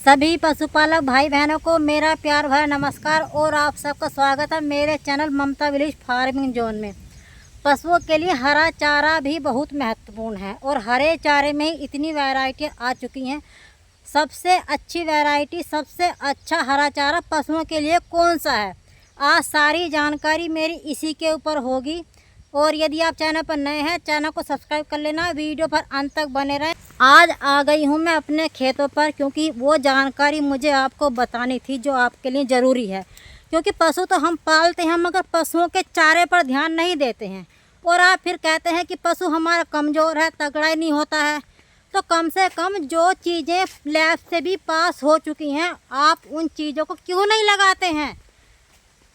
सभी पशुपालक भाई बहनों को मेरा प्यार भरा नमस्कार और आप सबका स्वागत है मेरे चैनल ममता विलेज फार्मिंग जोन में। पशुओं के लिए हरा चारा भी बहुत महत्वपूर्ण है और हरे चारे में ही इतनी वैरायटी आ चुकी हैं। सबसे अच्छी वैरायटी, सबसे अच्छा हरा चारा पशुओं के लिए कौन सा है, आज सारी जानकारी मेरी इसी के ऊपर होगी। और यदि आप चैनल पर नए हैं, चैनल को सब्सक्राइब कर लेना, वीडियो पर अंत तक बने रहें। आज आ गई हूँ मैं अपने खेतों पर, क्योंकि वो जानकारी मुझे आपको बतानी थी जो आपके लिए ज़रूरी है। क्योंकि पशु तो हम पालते हैं मगर पशुओं के चारे पर ध्यान नहीं देते हैं। और आप फिर कहते हैं कि पशु हमारा कमज़ोर है, तगड़ा ही नहीं होता है। तो कम से कम जो चीज़ें लैब से भी पास हो चुकी हैं, आप उन चीज़ों को क्यों नहीं लगाते हैं?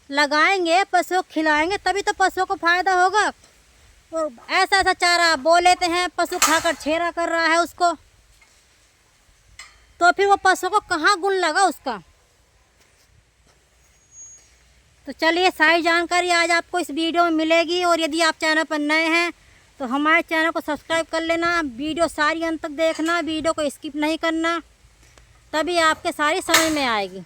लगाएंगे, पशुओं को खिलाएंगे तभी तो पशुओं को फ़ायदा होगा। और ऐसा ऐसा चारा बोल लेते हैं, पशु खाकर छेड़ा कर रहा है उसको, तो फिर वो पशु को कहाँ गुण लगा उसका। तो चलिए, सारी जानकारी आज आपको इस वीडियो में मिलेगी। और यदि आप चैनल पर नए हैं तो हमारे चैनल को सब्सक्राइब कर लेना, वीडियो सारी अंत तक देखना, वीडियो को स्किप नहीं करना, तभी आपके सारी समझ में आएगी।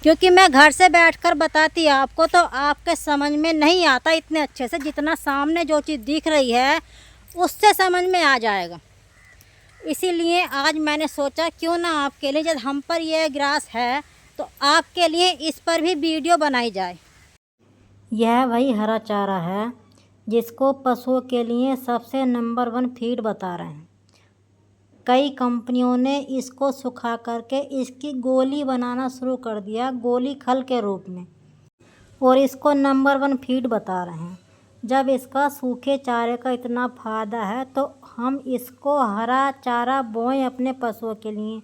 क्योंकि मैं घर से बैठकर बताती आपको तो आपके समझ में नहीं आता इतने अच्छे से, जितना सामने जो चीज़ दिख रही है उससे समझ में आ जाएगा। इसीलिए आज मैंने सोचा क्यों ना आपके लिए, जब हम पर यह ग्रास है तो आपके लिए इस पर भी वीडियो बनाई जाए। यह वही हरा चारा है जिसको पशुओं के लिए सबसे नंबर 1 फीड बता रहे हैं। कई कंपनियों ने इसको सुखा करके इसकी गोली बनाना शुरू कर दिया, गोली खल के रूप में, और इसको नंबर 1 फीड बता रहे हैं। जब इसका सूखे चारे का इतना फ़ायदा है तो हम इसको हरा चारा बोएं अपने पशुओं के लिए,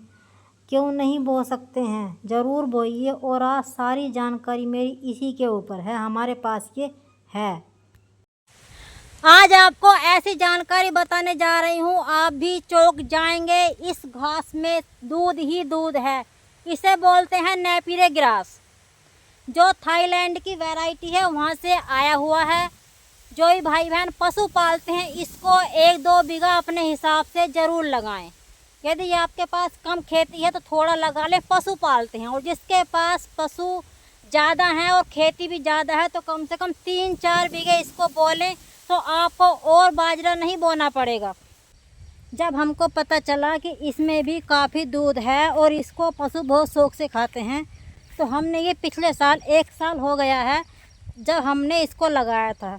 क्यों नहीं बो सकते हैं? ज़रूर बोइए। और आज सारी जानकारी मेरी इसी के ऊपर है, हमारे पास ये है। आज आपको ऐसी जानकारी बताने जा रही हूँ, आप भी चौंक जाएंगे। इस घास में दूध ही दूध है। इसे बोलते हैं नेपियर ग्रास, जो थाईलैंड की वैरायटी है, वहाँ से आया हुआ है। जो ही भाई बहन पशु पालते हैं, इसको 1-2 बीघा अपने हिसाब से ज़रूर लगाएं। यदि आपके पास कम खेती है तो थोड़ा लगा ले, पशु पालते हैं। और जिसके पास पशु ज़्यादा हैं और खेती भी ज़्यादा है तो कम से कम 3-4 बीघे इसको बोलें, तो आपको और बाजरा नहीं बोना पड़ेगा। जब हमको पता चला कि इसमें भी काफ़ी दूध है और इसको पशु बहुत शौक से खाते हैं, तो हमने ये पिछले साल, 1 साल हो गया है जब हमने इसको लगाया था।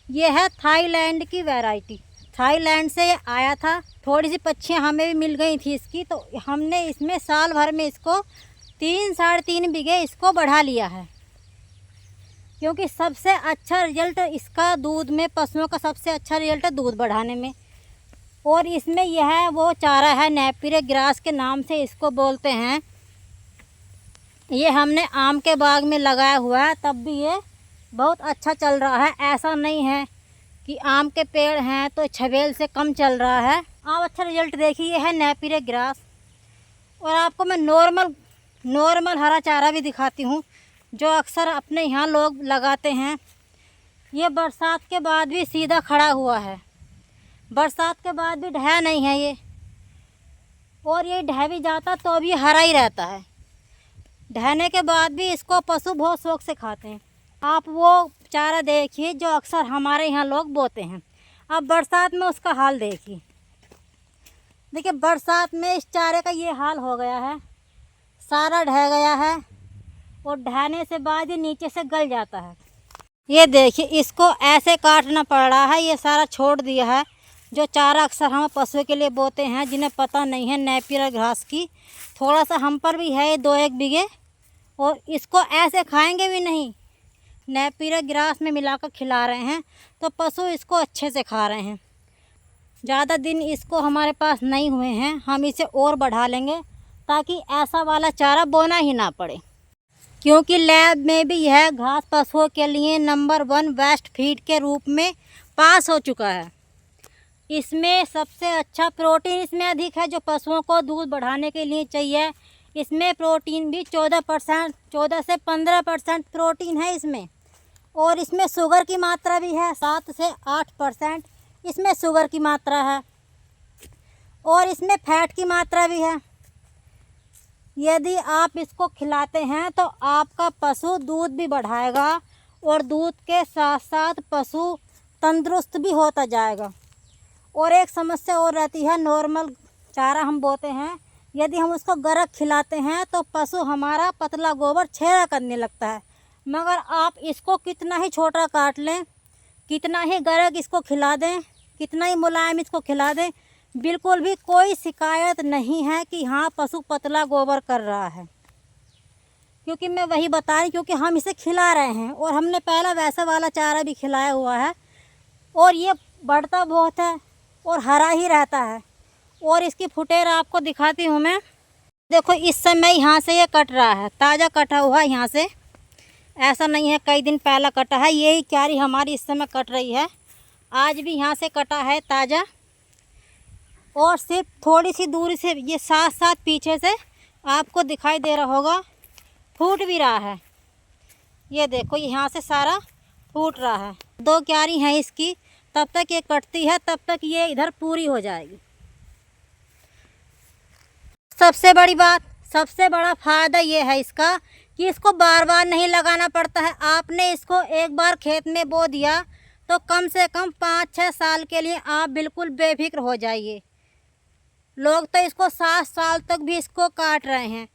ये है थाईलैंड की वैरायटी, थाईलैंड से आया था। थोड़ी सी पक्षियाँ हमें भी मिल गई थी इसकी, तो हमने इसमें साल भर में इसको 3-3.5 बीघे इसको बढ़ा लिया है। क्योंकि सबसे अच्छा रिजल्ट इसका दूध में, पशुओं का सबसे अच्छा रिजल्ट है दूध बढ़ाने में। और इसमें यह वो चारा है, नेपियर ग्रास के नाम से इसको बोलते हैं। ये हमने आम के बाग में लगाया हुआ है, तब भी ये बहुत अच्छा चल रहा है। ऐसा नहीं है कि आम के पेड़ हैं तो छबेल से कम चल रहा है। आप अच्छा रिजल्ट देखिए। ये है नेपियर ग्रास। और आपको मैं नॉर्मल हरा चारा भी दिखाती हूँ, जो अक्सर अपने यहाँ लोग लगाते हैं। ये बरसात के बाद भी सीधा खड़ा हुआ है, बरसात के बाद भी ढहा नहीं है ये। और ये ढह भी जाता तो भी हरा ही रहता है। ढहने के बाद भी इसको पशु बहुत शौक से खाते हैं। आप वो चारा देखिए जो अक्सर हमारे यहाँ लोग बोते हैं। अब बरसात में उसका हाल देखिए। देखिए, बरसात में इस चारे का ये हाल हो गया है, सारा ढह गया है। और ढहने से बाद ये नीचे से गल जाता है। ये देखिए, इसको ऐसे काटना पड़ रहा है, ये सारा छोड़ दिया है। जो चारा अक्सर हम पशुओं के लिए बोते हैं, जिन्हें पता नहीं है नेपियर घास की, थोड़ा सा हम पर भी है 2-1 बीघे। और इसको ऐसे खाएंगे भी नहीं, नेपियर ग्रास में मिलाकर खिला रहे हैं, तो पशु इसको अच्छे से खा रहे हैं। ज़्यादा दिन इसको हमारे पास नहीं हुए हैं, हम इसे और बढ़ा लेंगे ताकि ऐसा वाला चारा बोना ही ना पड़े। क्योंकि लैब में भी यह घास पशुओं के लिए नंबर 1 बेस्ट फीड के रूप में पास हो चुका है। इसमें सबसे अच्छा प्रोटीन इसमें अधिक है, जो पशुओं को दूध बढ़ाने के लिए चाहिए। इसमें प्रोटीन भी 14% 14 से 15% प्रोटीन है इसमें। और इसमें शुगर की मात्रा भी है, 7 से 8% इसमें शुगर की मात्रा है। और इसमें फैट की मात्रा भी है। यदि आप इसको खिलाते हैं तो आपका पशु दूध भी बढ़ाएगा और दूध के साथ साथ पशु तंदुरुस्त भी होता जाएगा। और एक समस्या और रहती है, नॉर्मल चारा हम बोते हैं, यदि हम उसको गरक खिलाते हैं तो पशु हमारा पतला गोबर छेड़ा करने लगता है। मगर आप इसको कितना ही छोटा काट लें, कितना ही गरक इसको खिला दें, कितना ही मुलायम इसको खिला दें, बिल्कुल भी कोई शिकायत नहीं है कि हाँ पशु पतला गोबर कर रहा है। क्योंकि मैं वही बता रही, क्योंकि हम इसे खिला रहे हैं और हमने पहला वैसा वाला चारा भी खिलाया हुआ है और ये बढ़ता बहुत है और हरा ही रहता है। और इसकी फुटेर आपको दिखाती हूँ मैं। देखो इस समय यहाँ से ये कट रहा है, ताज़ा कटा हुआ यहाँ से, ऐसा नहीं है कई दिन पहला कटा है। यही क्यारी हमारी इस समय कट रही है, आज भी यहाँ से कटा है ताज़ा। और सिर्फ थोड़ी सी दूरी से ये साथ साथ पीछे से आपको दिखाई दे रहा होगा, फूट भी रहा है। ये देखो यहाँ से सारा फूट रहा है। 2 क्यारी हैं इसकी, तब तक ये कटती है तब तक ये इधर पूरी हो जाएगी। सबसे बड़ी बात, सबसे बड़ा फ़ायदा ये है इसका कि इसको बार बार नहीं लगाना पड़ता है। आपने इसको एक बार खेत में बो दिया तो कम से कम 5-6 साल के लिए आप बिल्कुल बेफिक्र हो जाइए। लोग तो इसको 7 साल तक भी इसको काट रहे हैं।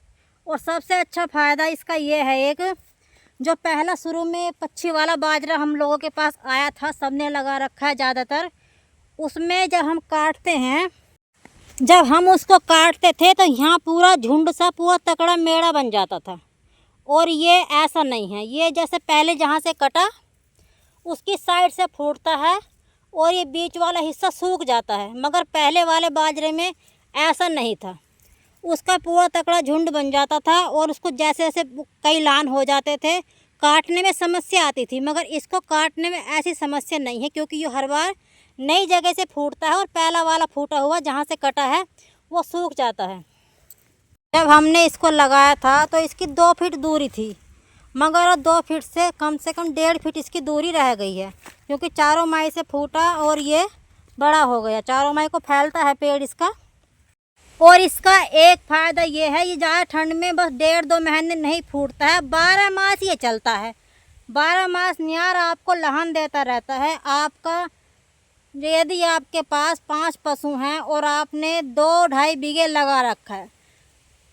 और सबसे अच्छा फ़ायदा इसका ये है, एक जो पहला शुरू में पच्छी वाला बाजरा हम लोगों के पास आया था, सबने लगा रखा है ज़्यादातर, उसमें जब हम काटते हैं, जब हम उसको काटते थे तो यहाँ पूरा झुंड सा पूरा तकड़ा मेड़ा बन जाता था। और ये ऐसा नहीं है, ये जैसे पहले जहाँ से कटा उसकी साइड से फूटता है और ये बीच वाला हिस्सा सूख जाता है। मगर पहले वाले बाजरे में ऐसा नहीं था, उसका पूरा तकड़ा झुंड बन जाता था और उसको जैसे जैसे कई लान हो जाते थे, काटने में समस्या आती थी। मगर इसको काटने में ऐसी समस्या नहीं है, क्योंकि ये हर बार नई जगह से फूटता है और पहला वाला फूटा हुआ जहाँ से कटा है वो सूख जाता है। जब हमने इसको लगाया था तो इसकी 2 फीट दूरी थी, मगर 2 फीट से कम 1.5 फीट इसकी दूरी रह गई है, क्योंकि चारों माई से फूटा और ये बड़ा हो गया। चारों माई को फैलता है पेड़ इसका। और इसका एक फ़ायदा ये है, ये ज़्यादा ठंड में बस 1.5-2 महीने नहीं फूटता है, 12 मास ये चलता है। 12 मास न्यार आपको लहान देता रहता है। आपका यदि आपके पास 5 पशु हैं और आपने 2-2.5 बीघे लगा रखा है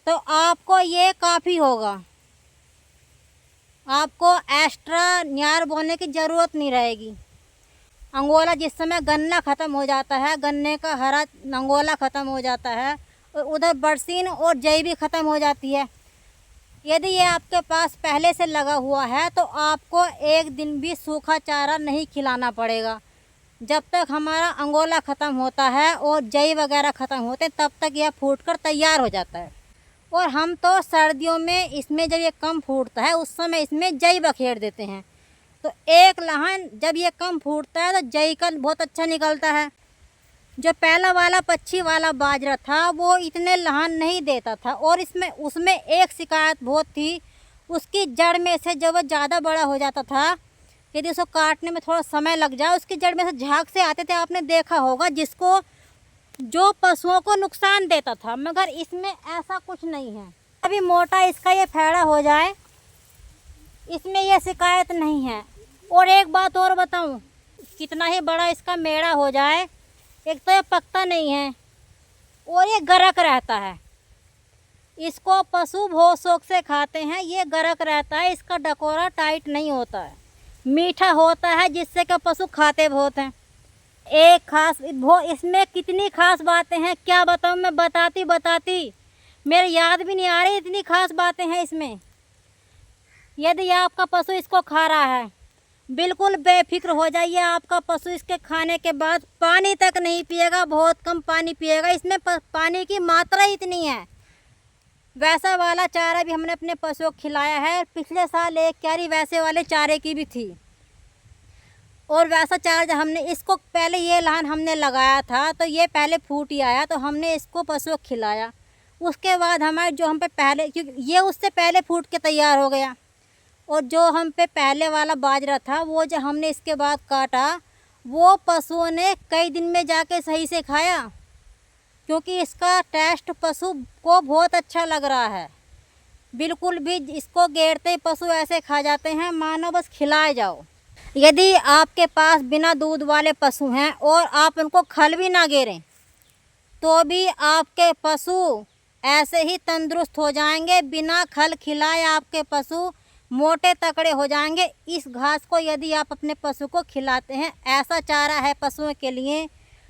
तो आपको ये काफ़ी होगा। आपको एक्स्ट्रा न्यार बोने की ज़रूरत नहीं रहेगी। अंगोला जिस समय गन्ना ख़त्म हो जाता है, गन्ने का हरा अंगोला ख़त्म हो जाता है, और उधर बरसीन और जई भी ख़त्म हो जाती है। यदि ये आपके पास पहले से लगा हुआ है तो आपको एक दिन भी सूखा चारा नहीं खिलाना पड़ेगा। जब तक हमारा अंगोला ख़त्म होता है और जई वगैरह ख़त्म होते हैं तब तक यह फूटकर तैयार हो जाता है। और हम तो सर्दियों में इसमें जब ये कम फूटता है उस समय इसमें जई बखेर देते हैं। तो एक लहान जब ये कम फूटता है तो जई का बहुत अच्छा निकलता है। जो पहला वाला पच्छी वाला बाजरा था वो इतने लहान नहीं देता था। और उसमें एक शिकायत बहुत थी, उसकी जड़ में से जब वो ज़्यादा बड़ा हो जाता था, यदि उसको काटने में थोड़ा समय लग जाए, उसकी जड़ में से झाग से आते थे, आपने देखा होगा, जिसको जो पशुओं को नुकसान देता था। मगर इसमें ऐसा कुछ नहीं है। अभी मोटा इसका ये फैड़ा हो जाए, इसमें यह शिकायत नहीं है। और एक बात और बताऊं, कितना ही बड़ा इसका मेड़ा हो जाए, एक तो ये पकता नहीं है और ये गरक रहता है। इसको पशु बहुत शौक से खाते हैं। ये गरक रहता है, इसका डकोरा टाइट नहीं होता है, मीठा होता है, जिससे कि पशु खाते बहुत हैं। एक खास इसमें कितनी खास बातें हैं क्या बताऊं मैं, बताती मेरे याद भी नहीं आ रही, इतनी खास बातें हैं इसमें। यदि आपका पशु इसको खा रहा है, बिल्कुल बेफिक्र हो जाइए। आपका पशु इसके खाने के बाद पानी तक नहीं पिएगा, बहुत कम पानी पिएगा। इसमें पानी की मात्रा इतनी है। वैसा वाला चारा भी हमने अपने पशुओं को खिलाया है। पिछले साल एक क्यारी वैसे वाले चारे की भी थी। और वैसा चारा जब हमने इसको पहले ये लहान हमने लगाया था तो ये पहले फूट ही आया, तो हमने इसको पशुओं को खिलाया। उसके बाद हमारे जो हम पे पहले, क्योंकि ये उससे पहले फूट के तैयार हो गया, और जो हम पे पहले वाला बाजरा था वो जो हमने इसके बाद काटा, वो पशुओं ने कई दिन में जाके सही से खाया, क्योंकि इसका टेस्ट पशु को बहुत अच्छा लग रहा है। बिल्कुल भी इसको गेरते ही पशु ऐसे खा जाते हैं मानो बस खिलाए जाओ। यदि आपके पास बिना दूध वाले पशु हैं और आप उनको खल भी ना गेरें तो भी आपके पशु ऐसे ही तंदुरुस्त हो जाएंगे। बिना खल खिलाए आपके पशु मोटे तकड़े हो जाएंगे। इस घास को यदि आप अपने पशु को खिलाते हैं, ऐसा चारा है पशुओं के लिए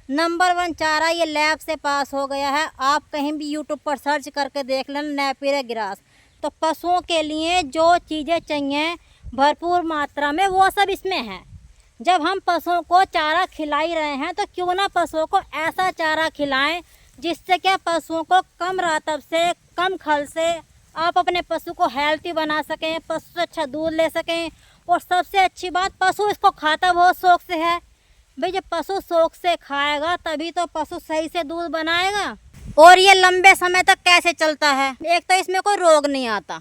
नंबर 1 चारा। ये लैब से पास हो गया है। आप कहीं भी यूट्यूब पर सर्च करके देख लें नेपियर ग्रास। तो पशुओं के लिए जो चीज़ें चाहिए भरपूर मात्रा में वो सब इसमें है। जब हम पशुओं को चारा खिला ही रहे हैं तो क्यों ना पशुओं को ऐसा चारा खिलाएं जिससे क्या पशुओं को कम रातब से, कम खल से आप अपने पशु को हेल्थी बना सकें, पशु से अच्छा दूध ले सकें। और सबसे अच्छी बात, पशु इसको खाता बहुत शौक से है। भाई जब पशु शौक से खाएगा तभी तो पशु सही से दूध बनाएगा। और ये लंबे समय तक कैसे चलता है, एक तो इसमें कोई रोग नहीं आता,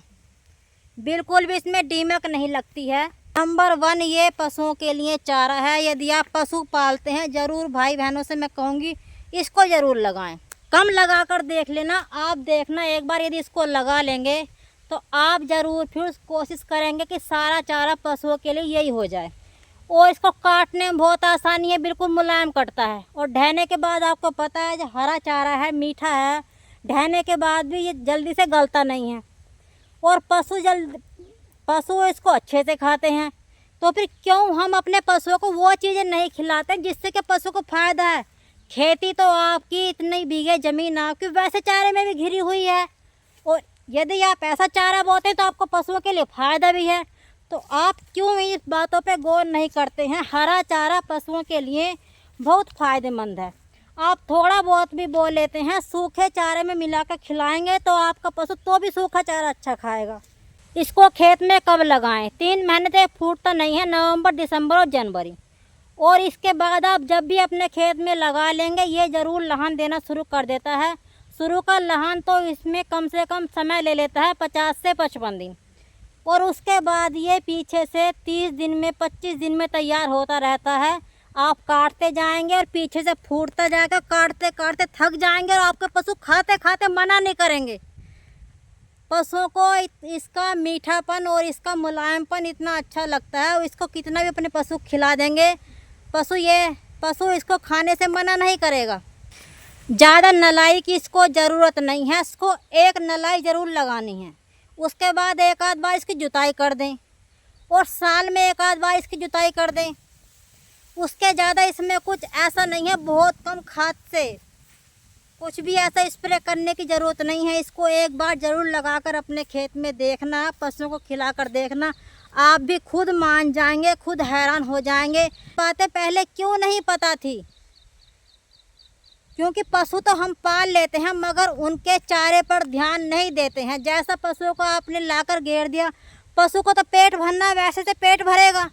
बिल्कुल भी इसमें दीमक नहीं लगती है। नंबर 1 ये पशुओं के लिए चारा है। यदि आप पशु पालते हैं ज़रूर भाई बहनों से मैं कहूँगी इसको ज़रूर लगाएं। कम लगा कर देख लेना, आप देखना एक बार यदि इसको लगा लेंगे तो आप ज़रूर फिर कोशिश करेंगे कि सारा चारा पशुओं के लिए यही हो जाए। और इसको काटने में बहुत आसानी है, बिल्कुल मुलायम कटता है। और ढहने के बाद आपको पता है जो हरा चारा है मीठा है, ढहने के बाद भी ये जल्दी से गलता नहीं है। और पशु इसको अच्छे से खाते हैं। तो फिर क्यों हम अपने पशुओं को वो चीज़ें नहीं खिलाते जिससे कि पशु को फ़ायदा है। खेती तो आपकी इतनी बीघे ज़मीन आपकी वैसे चारे में भी घिरी हुई है। और यदि आप ऐसा चारा बोते हैं तो आपको पशुओं के लिए फ़ायदा भी है। तो आप क्यों इस बातों पे गौर नहीं करते हैं। हरा चारा पशुओं के लिए बहुत फ़ायदेमंद है। आप थोड़ा बहुत भी बोल लेते हैं सूखे चारे में मिलाकर खिलाएंगे तो आपका पशु तो भी सूखा चारा अच्छा खाएगा। इसको खेत में कब लगाएं? 3 महीने तक फूटता नहीं है, नवंबर, दिसंबर और जनवरी। और इसके बाद आप जब भी अपने खेत में लगा लेंगे ये ज़रूर लहान देना शुरू कर देता है। शुरू का लहान तो इसमें कम से कम समय ले लेता है 50 से 55 दिन। और उसके बाद ये पीछे से 30 दिन में, 25 दिन में तैयार होता रहता है। आप काटते जाएंगे और पीछे से फूटता जाएगा, काटते काटते थक जाएंगे और आपके पशु खाते खाते मना नहीं करेंगे। पशुओं को इसका मीठापन और इसका मुलायमपन इतना अच्छा लगता है, और इसको कितना भी अपने पशु खिला देंगे पशु इसको खाने से मना नहीं करेगा। ज़्यादा नलाई की इसको ज़रूरत नहीं है। इसको एक नलाई ज़रूर लगानी है। उसके बाद एक आध बार इसकी जुताई कर दें और साल में एक आध बार इसकी जुताई कर दें। उसके ज़्यादा इसमें कुछ ऐसा नहीं है। बहुत कम खाद से कुछ भी ऐसा स्प्रे करने की ज़रूरत नहीं है। इसको एक बार ज़रूर लगाकर अपने खेत में देखना, पशुओं को खिलाकर देखना, आप भी खुद मान जाएंगे, खुद हैरान हो जाएंगे। बातें पहले क्यों नहीं पता थी, क्योंकि पशु तो हम पाल लेते हैं मगर उनके चारे पर ध्यान नहीं देते हैं। जैसा पशुओं को आपने लाकर घेर दिया, पशु को तो पेट भरना, वैसे से पेट भरेगा।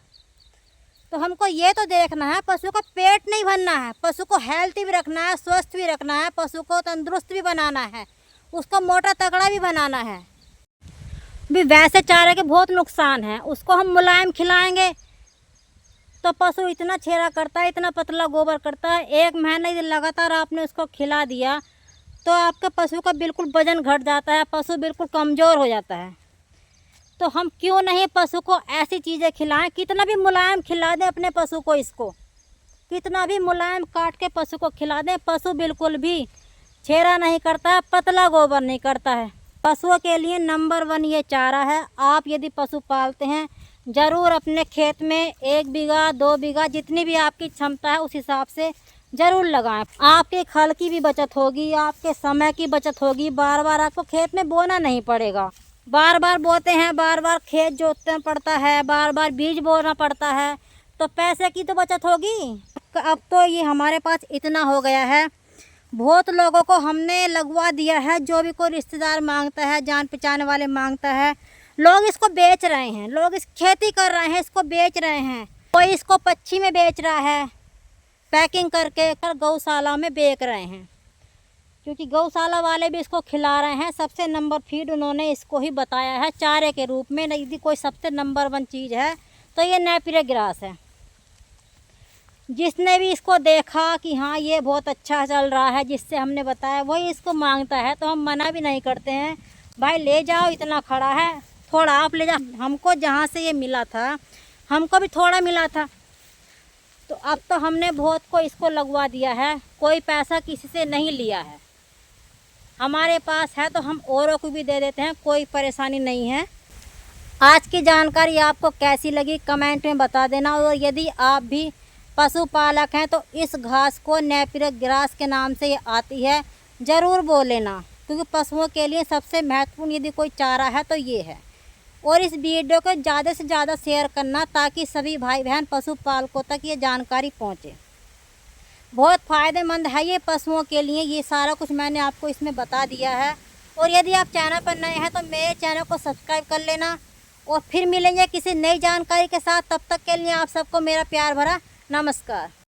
तो हमको ये तो देखना है पशु का पेट नहीं भरना है, पशु को हेल्थी भी रखना है, स्वस्थ भी रखना है, पशु को तंदुरुस्त भी बनाना है, उसको मोटा तगड़ा भी बनाना है। भी वैसे चारे के बहुत नुकसान है। उसको हम मुलायम खिलाएंगे तो पशु इतना छेरा करता है, इतना पतला गोबर करता है। 1 महीने लगातार आपने उसको खिला दिया तो आपके पशु का बिल्कुल वजन घट जाता है, पशु बिल्कुल कमज़ोर हो जाता है। तो हम क्यों नहीं पशु को ऐसी चीज़ें खिलाएं। कितना भी मुलायम खिला दें अपने पशु को, इसको कितना भी मुलायम काट के पशु को खिला दें, पशु बिल्कुल भी छेरा नहीं करता है, पतला गोबर नहीं करता है। पशुओं के लिए नंबर 1 ये चारा है। आप यदि पशु पालते हैं ज़रूर अपने खेत में 1 बीघा 2 बीघा जितनी भी आपकी क्षमता है उस हिसाब से ज़रूर लगाएं। आपके खल की भी बचत होगी, आपके समय की बचत होगी। बार बार आपको खेत में बोना नहीं पड़ेगा। बार बार बोते हैं, बार बार खेत जोतना पड़ता है, बार बार बीज बोना पड़ता है, तो पैसे की तो बचत होगी। अब तो ये हमारे पास इतना हो गया है, बहुत लोगों को हमने लगवा दिया है। जो भी कोई रिश्तेदार मांगता है, जान पहचान वाले मांगता है, लोग इसको बेच रहे हैं, लोग इस खेती कर रहे हैं, इसको बेच रहे हैं। कोई इसको पच्छी में बेच रहा है, पैकिंग करके गौशाला में बेच रहे हैं, क्योंकि गौशाला वाले भी इसको खिला रहे हैं। सबसे नंबर फीड उन्होंने इसको ही बताया है चारे के रूप में। यदि कोई सबसे नंबर 1 चीज़ है तो ये नेपियर ग्रास है। जिसने भी इसको देखा कि हाँ ये बहुत अच्छा चल रहा है, जिससे हमने बताया वही इसको मांगता है, तो हम मना भी नहीं करते हैं। भाई ले जाओ, इतना खड़ा है, थोड़ा आप ले जाओ। हमको जहाँ से ये मिला था हमको भी थोड़ा मिला था, तो अब तो हमने बहुत को इसको लगवा दिया है, कोई पैसा किसी से नहीं लिया है। हमारे पास है तो हम औरों को भी दे देते हैं, कोई परेशानी नहीं है। आज की जानकारी आपको कैसी लगी कमेंट में बता देना, और यदि आप भी पशुपालक हैं तो इस घास को नेपियर ग्रास के नाम से ये आती है, ज़रूर बोल लेना, क्योंकि पशुओं के लिए सबसे महत्वपूर्ण यदि कोई चारा है तो ये है। और इस वीडियो को ज़्यादा से ज़्यादा शेयर करना, ताकि सभी भाई बहन पशुपालकों तक ये जानकारी पहुँचे। बहुत फ़ायदेमंद है ये पशुओं के लिए, ये सारा कुछ मैंने आपको इसमें बता दिया है। और यदि आप चैनल पर नए हैं तो मेरे चैनल को सब्सक्राइब कर लेना, और फिर मिलेंगे किसी नई जानकारी के साथ। तब तक के लिए आप सबको मेरा प्यार भरा नमस्कार।